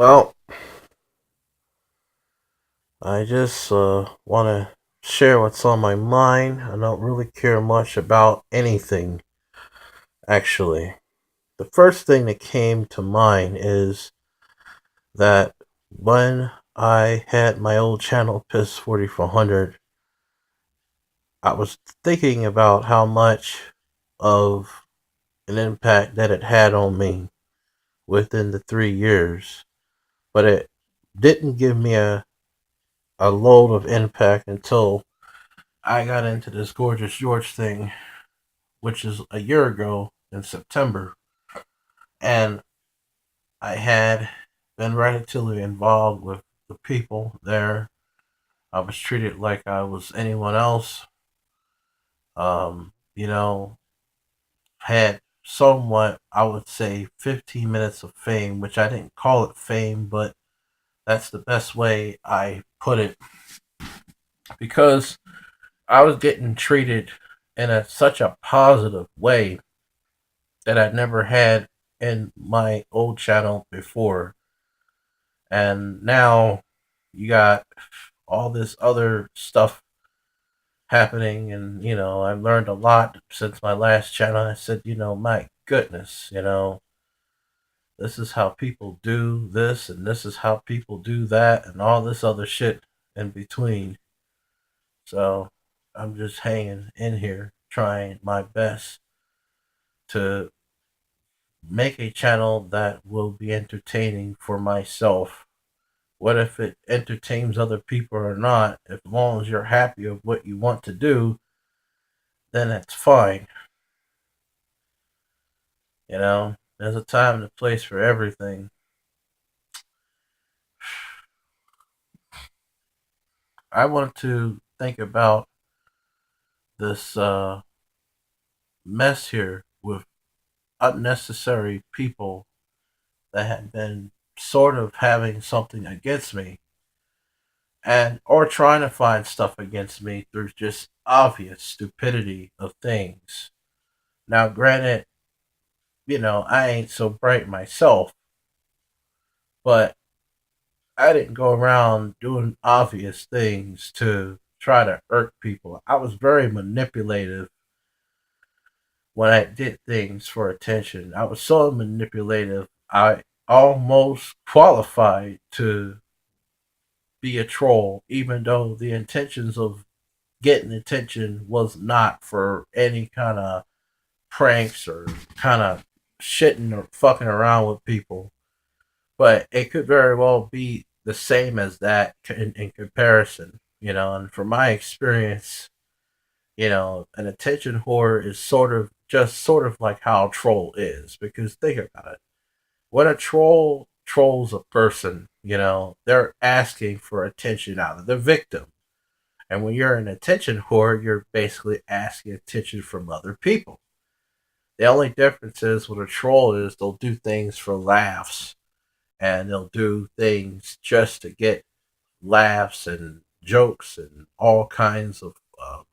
Well, I just want to share what's on my mind. I don't really care much about anything, actually. The first thing that came to mind is that when I had my old channel, Piss 4400, I was thinking about how much of an impact that it had on me within the 3 years, but it didn't give me a load of impact until I got into this Gorgeous George thing, which is a year ago in September, and I had been relatively involved with the people there. I was treated like I was anyone else. You know, had somewhat, I would say, 15 minutes of fame, which I didn't call it fame, but that's the best way I put it because I was getting treated in such a positive way that I never had in my old channel before. And now you got all this other stuff happening. And, I've learned a lot since my last channel. I said, my goodness, this is how people do this, and this is how people do that, and all this other shit in between. So I'm just hanging in here, trying my best to make a channel that will be entertaining for myself. What if it entertains other people or not? As long as you're happy with what you want to do, then that's fine. There's a time and a place for everything. I want to think about this mess here with unnecessary people that have been sort of having something against me and or trying to find stuff against me through just obvious stupidity of things. Now, granted, I ain't so bright myself, but I didn't go around doing obvious things to try to irk people. I was very manipulative when I did things for attention. I was so manipulative, I almost qualified to be a troll, even though the intentions of getting attention was not for any kind of pranks or kind of shitting or fucking around with people. But it could very well be the same as that in comparison, And from my experience, an attention whore is sort of like how a troll is. Because think about it. When a troll trolls a person, they're asking for attention out of the victim. And when you're an attention whore, you're basically asking attention from other people. The only difference is with a troll is they'll do things for laughs and they'll do things just to get laughs and jokes and all kinds of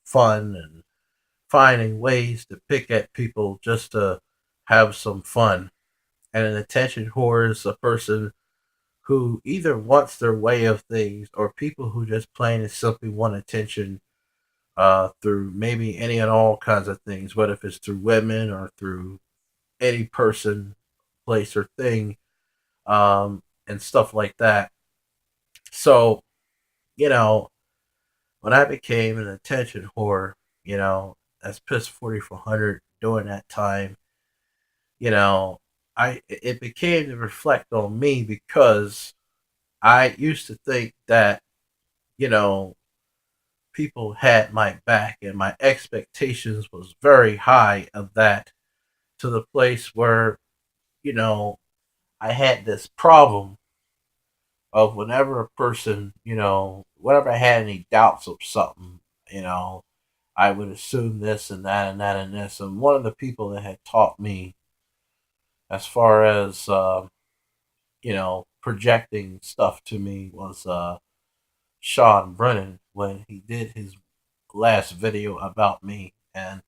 fun and finding ways to pick at people just to have some fun. And an attention whore is a person who either wants their way of things or people who just plain and simply want attention through maybe any and all kinds of things, whether if it's through women or through any person, place, or thing, and stuff like that. So, you know, when I became an attention whore, as Piss 4400 during that time, you know, it became to reflect on me because I used to think that, you know, people had my back and my expectations was very high of that to the place where, you know, I had this problem of whenever a person, whenever I had any doubts of something, you know, I would assume this and that and that and this. And one of the people that had taught me as far as, projecting stuff to me was Sean Brennan when he did his last video about me. And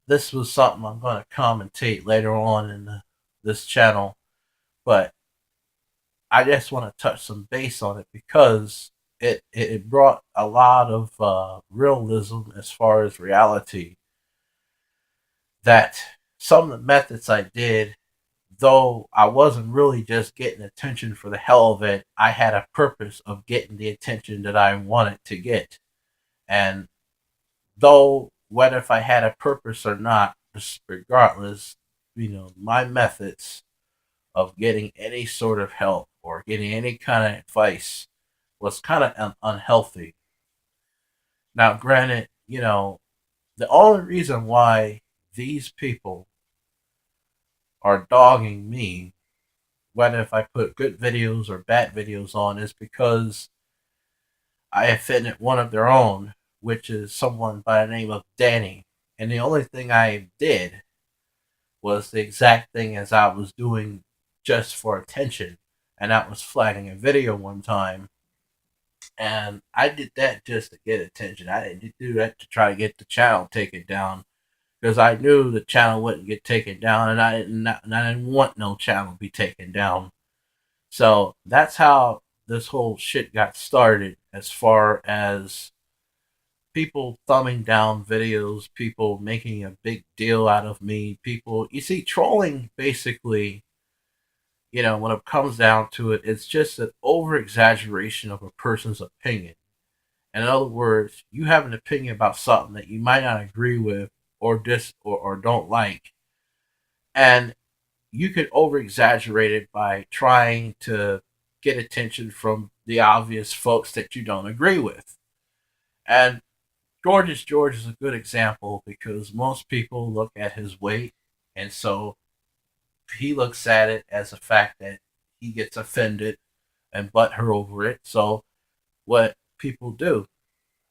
this was something I'm going to commentate later on in this channel. But I just want to touch some base on it because it brought a lot of realism as far as reality, that some of the methods I did, though I wasn't really just getting attention for the hell of it, I had a purpose of getting the attention that I wanted to get. And though whether if I had a purpose or not, regardless, my methods of getting any sort of help or getting any kind of advice was kind of unhealthy. Now, granted, the only reason why these people are dogging me, whether if I put good videos or bad videos on, is because I offended one of their own, which is someone by the name of Danny. And the only thing I did was the exact thing as I was doing just for attention. And that was flagging a video one time. And I did that just to get attention. I didn't do that to try to get the channel taken down because I knew the channel wouldn't get taken down, and I didn't want no channel to be taken down. So that's how this whole shit got started, as far as people thumbing down videos, people making a big deal out of me, people, you see, trolling basically, when it comes down to it, it's just an over exaggeration of a person's opinion. And in other words, you have an opinion about something that you might not agree with or don't like, and you could over exaggerate it by trying to get attention from the obvious folks that you don't agree with. And George is a good example because most people look at his weight, and so he looks at it as a fact that he gets offended and butthurt over it. So what people do,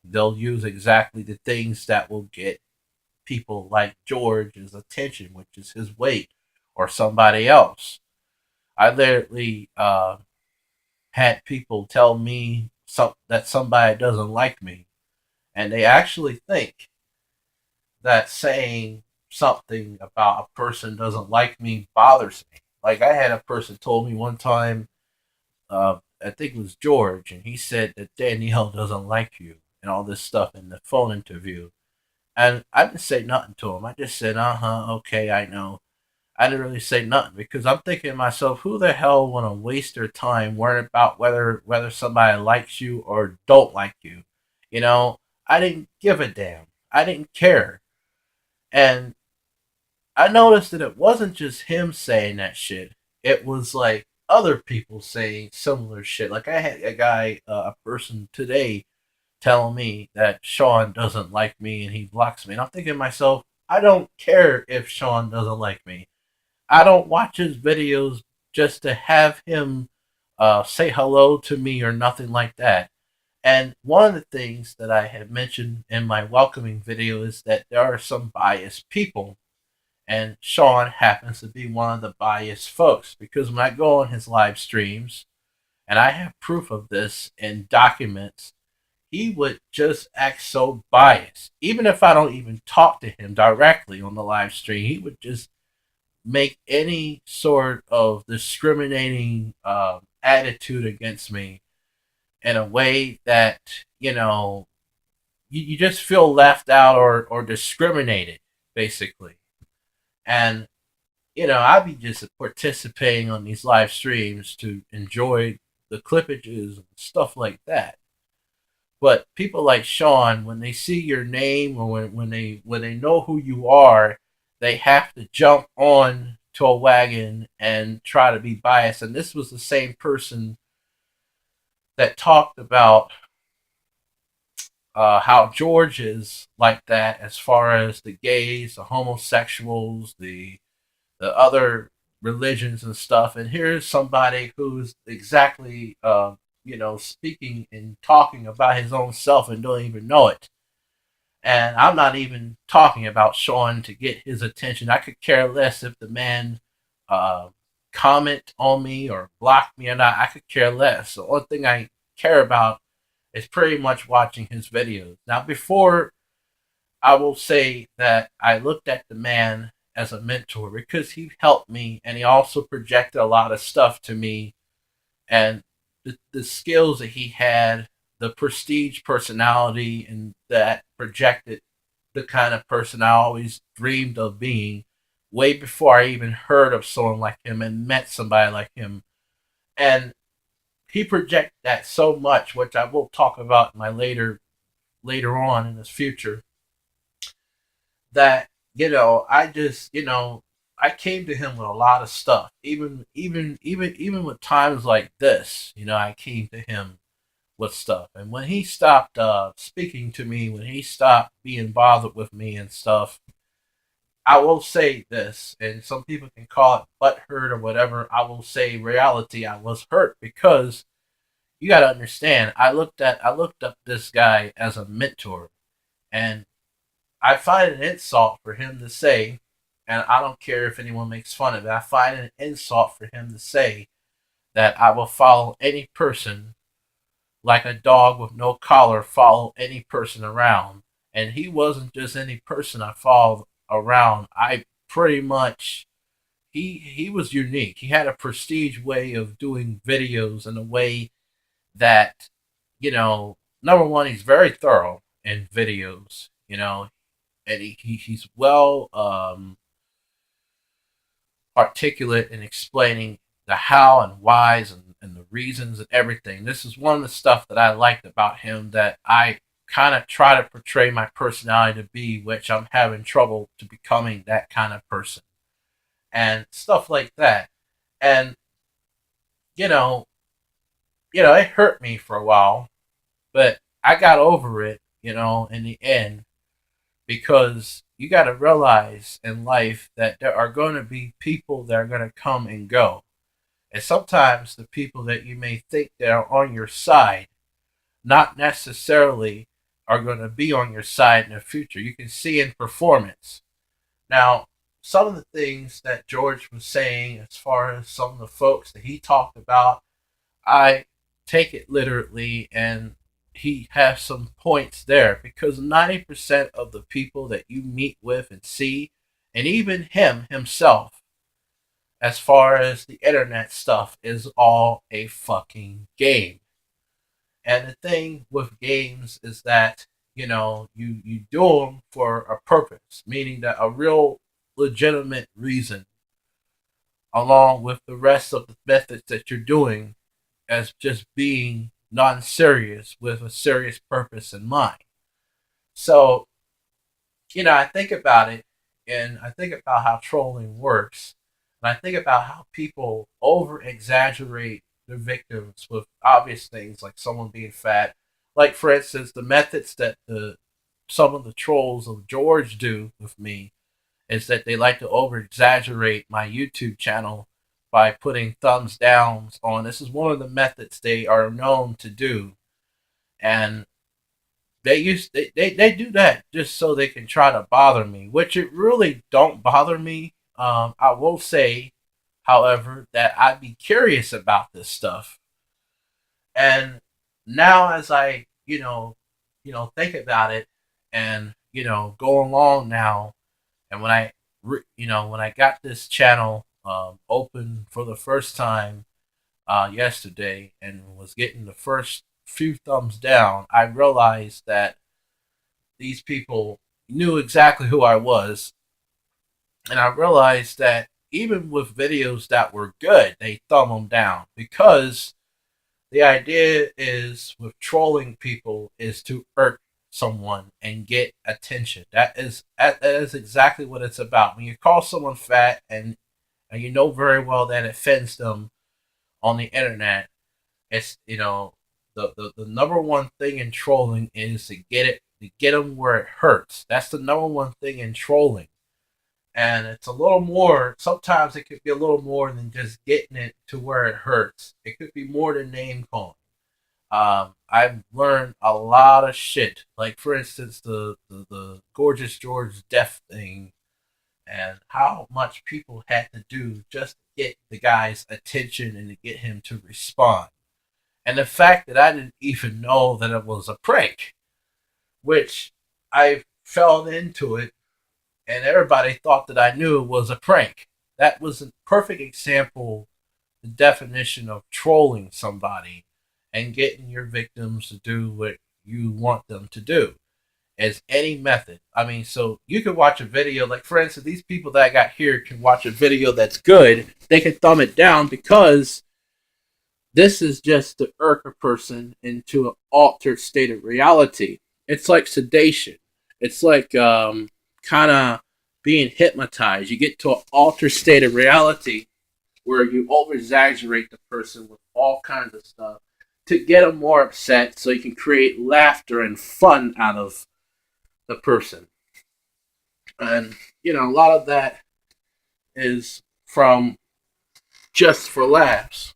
they'll use exactly the things that will get people like George's attention, which is his weight or somebody else. I literally had people tell me that somebody doesn't like me, and they actually think that saying something about a person doesn't like me bothers me. Like I had a person told me one time, I think it was George, and he said that Danielle doesn't like you and all this stuff in the phone interview. And I didn't say nothing to him. I just said, okay, I know. I didn't really say nothing because I'm thinking to myself, who the hell want to waste their time worrying about whether somebody likes you or don't like you? You know, I didn't give a damn. I didn't care. And I noticed that it wasn't just him saying that shit. It was like other people saying similar shit. Like I had a guy, a person today telling me that Sean doesn't like me and he blocks me. And I'm thinking to myself, I don't care if Sean doesn't like me. I don't watch his videos just to have him say hello to me or nothing like that. And one of the things that I had mentioned in my welcoming video is that there are some biased people. And Sean happens to be one of the biased folks because when I go on his live streams, and I have proof of this in documents, he would just act so biased. Even if I don't even talk to him directly on the live stream, he would just make any sort of discriminating attitude against me in a way that, you just feel left out or discriminated, basically. And, I'd be just participating on these live streams to enjoy the clippages and stuff like that. But people like Sean, when they see your name or when they know who you are, they have to jump on to a wagon and try to be biased. And this was the same person that talked about how George is like that as far as the gays, the homosexuals, the other religions and stuff. And here's somebody who's exactly speaking and talking about his own self and don't even know it. And I'm not even talking about Sean to get his attention. I could care less if the man uh, comment on me or block me or not. I could care less. The only thing I care about is pretty much watching his videos. Now, before, I will say that I looked at the man as a mentor because he helped me and he also projected a lot of stuff to me and the skills that he had, the prestige personality, and that projected the kind of person I always dreamed of being way before I even heard of someone like him and met somebody like him. And he projected that so much, which I will talk about in my later on in this future, that I just I came to him with a lot of stuff. Even with times like this, I came to him with stuff. And when he stopped speaking to me, when he stopped being bothered with me and stuff, I will say this, and some people can call it butthurt or whatever. I will say reality. I was hurt because you got to understand. I looked up this guy as a mentor, and I find an insult for him to say, and I don't care if anyone makes fun of it. I find an insult for him to say that I will follow any person like a dog with no collar follow any person around. And he wasn't just any person I followed around. I pretty much he was unique. He had a prestige way of doing videos in a way that, number one, he's very thorough in videos, and he's well articulate in explaining the how and whys and the reasons and everything. This is one of the stuff that I liked about him that I kind of try to portray my personality to be, which I'm having trouble to becoming that kind of person and stuff like that. And you know, it hurt me for a while, but I got over it, in the end, because you got to realize in life that there are going to be people that are going to come and go. And sometimes the people that you may think that are on your side, not necessarily are going to be on your side in the future. You can see in performance. Now, some of the things that George was saying, as far as some of the folks that he talked about, I take it literally, and he has some points there because 90% of the people that you meet with and see, and even him himself, as far as the internet stuff, is all a fucking game. And the thing with games is that, you do them for a purpose, meaning that a real legitimate reason, along with the rest of the methods that you're doing as just being non serious with a serious purpose in mind. So, I think about it, and I think about how trolling works, and I think about how people over exaggerate their victims with obvious things like someone being fat. Like, for instance, the methods that some of the trolls of George do with me is that they like to over exaggerate my YouTube channel by putting thumbs downs on. This is one of the methods they are known to do. And they do that just so they can try to bother me, which it really don't bother me. I will say, however, that I'd be curious about this stuff. And now as I, think about it and, go along now, and when when I got this channel open for the first time yesterday and was getting the first few thumbs down, I realized that these people knew exactly who I was, and I realized that even with videos that were good, they thumb them down because the idea is with trolling people is to irk someone and get attention. That is exactly what it's about. When you call someone fat and you know very well that it offends them on the internet, it's the number one thing in trolling is to get them where it hurts. That's the number one thing in trolling, and it's a little more. Sometimes it could be a little more than just getting it to where it hurts. It could be more than name calling. I've learned a lot of shit. Like, for instance, the Gorgeous George death thing, and how much people had to do just to get the guy's attention and to get him to respond. And the fact that I didn't even know that it was a prank, which I fell into it, and everybody thought that I knew it was a prank. That was a perfect example the definition of trolling somebody and getting your victims to do what you want them to do as any method. I mean, so you could watch a video, like for instance, these people that I got here can watch a video that's good. They can thumb it down because this is just to irk a person into an altered state of reality. It's like sedation. It's like kind of being hypnotized. You get to an altered state of reality where you over exaggerate the person with all kinds of stuff to get them more upset so you can create laughter and fun out of the person. And, a lot of that is from just for laughs.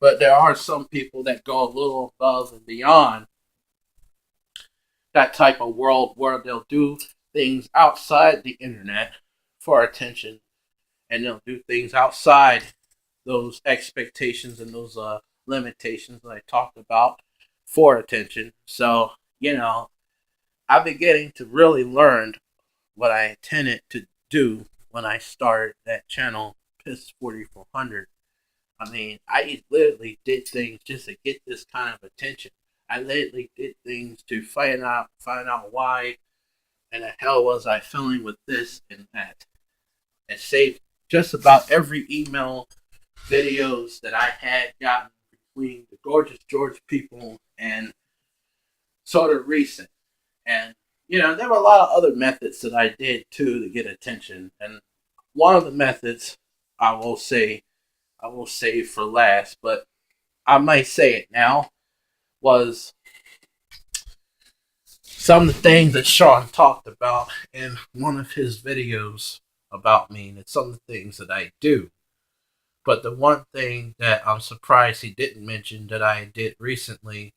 But there are some people that go a little above and beyond that type of world where they'll do things outside the internet for attention, and they'll do things outside those expectations and those limitations that I talked about for attention. So, I've been getting to really learn what I intended to do when I started that channel, Piss 4400. I mean, I literally did things just to get this kind of attention. I literally did things to find out why and the hell was I feeling with this and that, and saved just about every email, videos that I had gotten between the Gorgeous George people and sort of recent. And there were a lot of other methods that I did too to get attention. And one of the methods I will save for last, but I might say it now, was some of the things that Sean talked about in one of his videos about me, and it's some of the things that I do. But the one thing that I'm surprised he didn't mention that I did recently,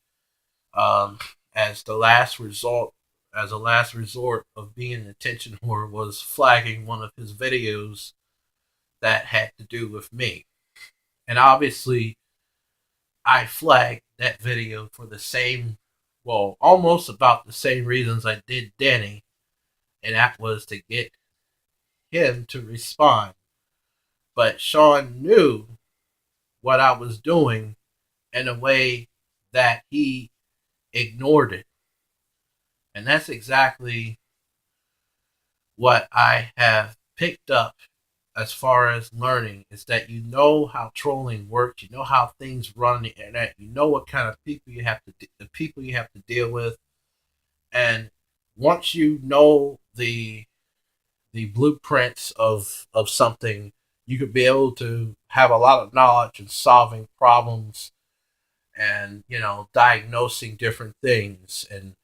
um, as the last result, as a last resort of being an attention whore, was flagging one of his videos that had to do with me. And obviously, I flagged that video for the same, well, almost about the same reasons I did Danny, and that was to get him to respond. But Sean knew what I was doing in a way that he ignored it. And that's exactly what I have picked up as far as learning, is that you know how trolling works, you know how things run on the internet, you know what kind of people the people you have to deal with, and once you know the blueprints of something, you could be able to have a lot of knowledge in solving problems and diagnosing different things, and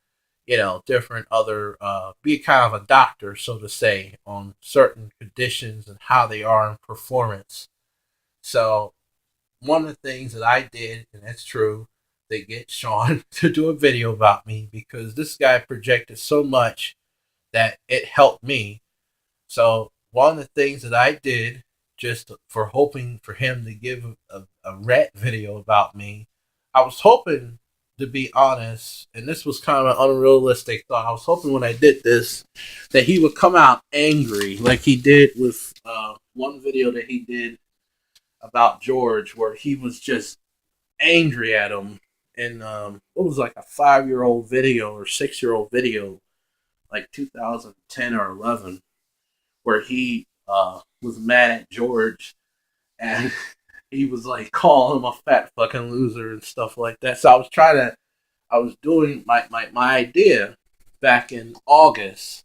different other be kind of a doctor, so to say, on certain conditions and how they are in performance. So one of the things that I did, and that's true, they get Sean to do a video about me because this guy projected so much that it helped me. So one of the things that I did, just for hoping for him to give a rat video about me, I was hoping, to be honest, and this was kind of an unrealistic thought. I was hoping when I did this that he would come out angry, like he did with one video that he did about George, where he was just angry at him. And it was like a 5-year-old video or 6-year-old video, like 2010 or 11, where he was mad at George, and he was like calling him a fat fucking loser and stuff like that. So I was doing my idea back in August.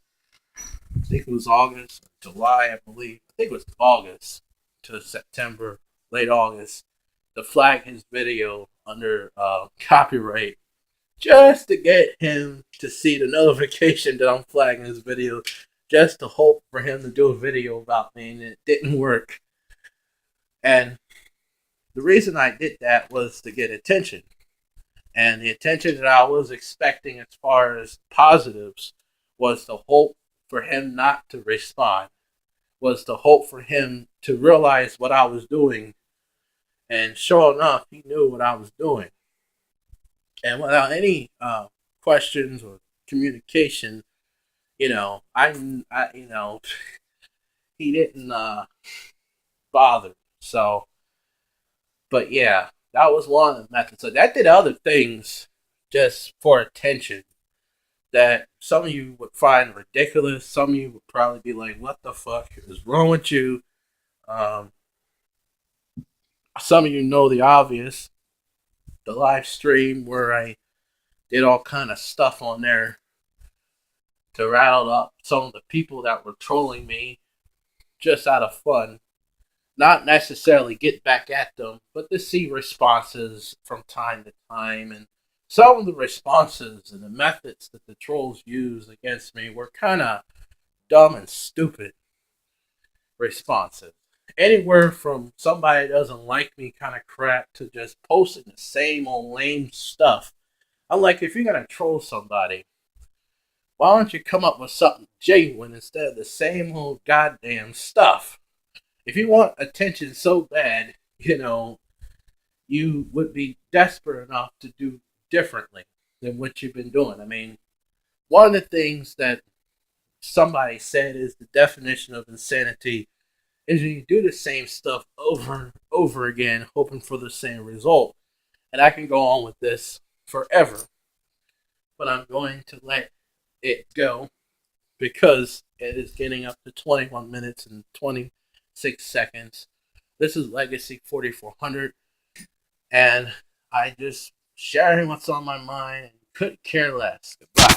I think it was August, July, I believe. I think it was August to September, late August, to flag his video under copyright, just to get him to see the notification that I'm flagging his video, just to hope for him to do a video about me, and it didn't work. And the reason I did that was to get attention. And the attention that I was expecting as far as positives was to hope for him not to respond, was to hope for him to realize what I was doing. And sure enough, he knew what I was doing. And without any questions or communication, I he didn't bother. So, but yeah, that was one of the methods. So that did other things just for attention that some of you would find ridiculous. Some of you would probably be like, "What the fuck is wrong with you?" Um, some of you know the obvious, the live stream where I did all kind of stuff on there to rattle up some of the people that were trolling me just out of fun. Not necessarily get back at them, but to see responses from time to time. And some of the responses and the methods that the trolls used against me were kind of dumb and stupid responses. Anywhere from somebody that doesn't like me kind of crap to just posting the same old lame stuff. I'm like, if you're going to troll somebody, why don't you come up with something genuine instead of the same old goddamn stuff? If you want attention so bad, you would be desperate enough to do differently than what you've been doing. I mean, one of the things that somebody said is the definition of insanity is when you do the same stuff over and over again, hoping for the same result. And I can go on with this forever, but I'm going to let it go because it is getting up to 21 minutes and 26 seconds. This is Legacy 4400, and I just sharing what's on my mind and couldn't care less. Goodbye.